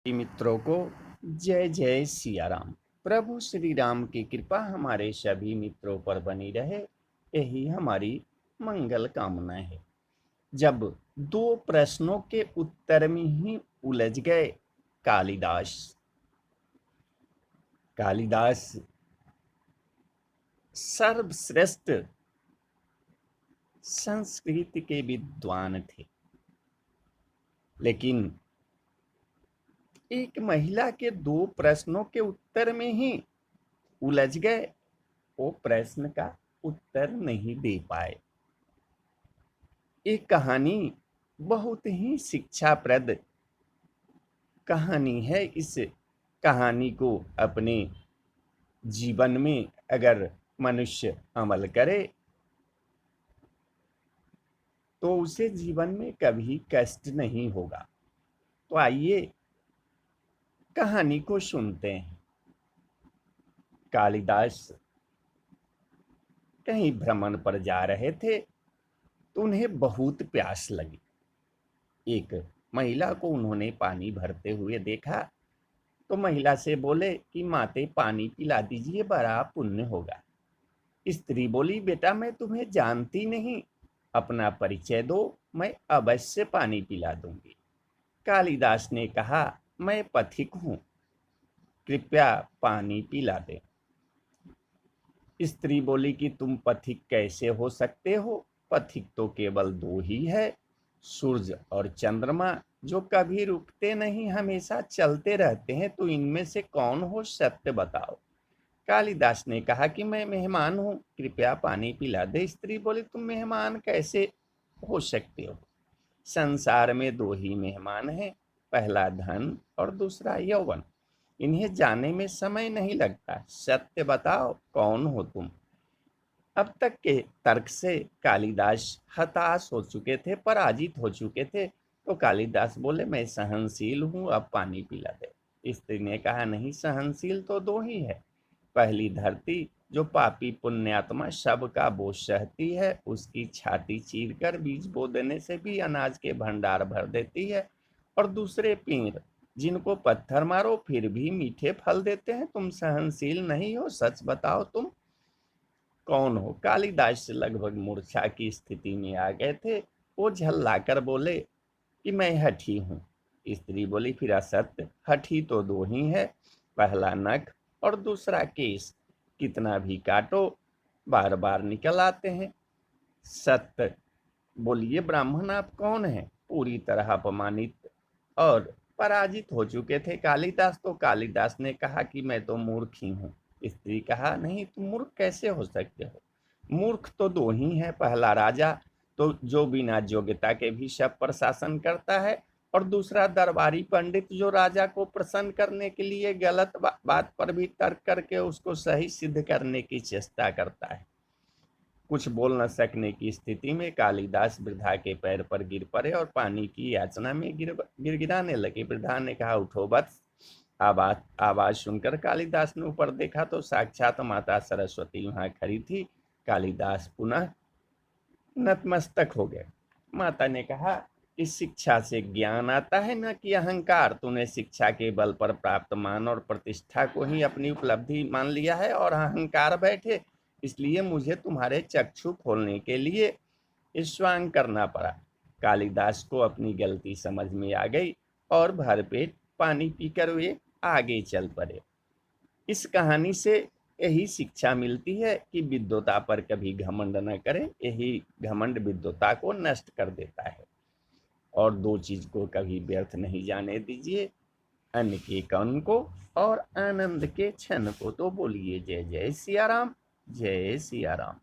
मित्रों को जय जय सिया राम। प्रभु श्री राम की कृपा हमारे सभी मित्रों पर बनी रहे, यही हमारी मंगल कामना है। जब दो प्रश्नों के उत्तर में ही उलझ गए कालिदास कालिदास सर्वश्रेष्ठ संस्कृत के विद्वान थे, लेकिन एक महिला के दो प्रश्नों के उत्तर में ही उलझ गए, वो प्रश्न का उत्तर नहीं दे पाए। एक कहानी बहुत ही शिक्षाप्रद कहानी है। इस कहानी को अपने जीवन में अगर मनुष्य अमल करे तो उसे जीवन में कभी कष्ट नहीं होगा। तो आइए कहानी को सुनते हैं। कालिदास कहीं भ्रमण पर जा रहे थे तो उन्हें बहुत प्यास लगी। एक महिला को उन्होंने पानी भरते हुए देखा तो महिला से बोले कि माते पानी पिला दीजिए, बड़ा पुण्य होगा। स्त्री बोली, बेटा मैं तुम्हें जानती नहीं, अपना परिचय दो, मैं अवश्य पानी पिला दूंगी। कालिदास ने कहा, मैं पथिक हूं, कृपया पानी पिला दे। स्त्री बोली कि तुम पथिक कैसे हो सकते हो, पथिक तो केवल दो ही है, सूरज और चंद्रमा, जो कभी रुकते नहीं, हमेशा चलते रहते हैं। तो इनमें से कौन हो, सत्य बताओ। कालिदास ने कहा कि मैं मेहमान हूँ, कृपया पानी पिला दे। स्त्री बोली, तुम मेहमान कैसे हो सकते हो, संसार में दो ही मेहमान हैं, पहला धन और दूसरा यौवन, इन्हें जाने में समय नहीं लगता, सत्य बताओ कौन हो तुम। अब तक के तर्क से कालिदास हताश हो चुके थे, पराजित हो चुके थे। तो कालिदास बोले, मैं सहनशील हूँ, अब पानी पिला दे। स्त्री ने कहा, नहीं, सहनशील तो दो ही है, पहली धरती जो पापी पुण्यात्मा सबका बोझ सहती है, उसकी छाती चीरकर बीज बो देने से भी अनाज के भंडार भर देती है, और दूसरे पेड़ जिनको पत्थर मारो फिर भी मीठे फल देते हैं। तुम सहनशील नहीं हो, सच बताओ तुम कौन हो। कालिदास लगभग मूर्छा की स्थिति में आ गए थे। वो झल्लाकर बोले कि मैं हठी हूँ। स्त्री बोली, फिर असत्य, हठी तो दो ही है, पहला नख और दूसरा केस, कितना भी काटो बार बार निकल आते हैं। सत्य बोलिए ब्राह्मण, आप कौन हैं। पूरी तरह अपमानित और पराजित हो चुके थे कालिदास। तो कालिदास ने कहा कि मैं तो मूर्ख ही हूँ। स्त्री कहा, नहीं, तुम मूर्ख कैसे हो सकते हो, मूर्ख तो दो ही हैं, पहला राजा तो जो बिना योग्यता के भी सब पर शासन करता है, और दूसरा दरबारी पंडित जो राजा को प्रसन्न करने के लिए गलत बात पर भी तर्क करके उसको सही सिद्ध करने की चेष्टा करता है। कुछ बोल न सकने की स्थिति में कालिदास वृद्धा के पैर पर गिर पड़े और पानी की याचना में गिड़गिड़ाने लगे। वृद्धा ने कहा, उठो वत्स। आवाज सुनकर कालिदास ने ऊपर देखा तो साक्षात माता सरस्वती वहां खड़ी थी। कालिदास पुनः नतमस्तक हो गए। माता ने कहा कि शिक्षा से ज्ञान आता है, न कि अहंकार। तूने शिक्षा के बल पर प्राप्त मान और प्रतिष्ठा को ही अपनी उपलब्धि मान लिया है और अहंकार बैठे, इसलिए मुझे तुम्हारे चक्षु खोलने के लिए स्वांग करना पड़ा। कालिदास को अपनी गलती समझ में आ गई और भरपेट पानी पीकर वे आगे चल पड़े। इस कहानी से यही शिक्षा मिलती है कि विद्वता पर कभी घमंड न करें, यही घमंड विद्वता को नष्ट कर देता है। और दो चीज को कभी व्यर्थ नहीं जाने दीजिए, अन्न के कण को और आनंद के क्षण को। तो बोलिए जय जय सिया राम, जय सिया राम।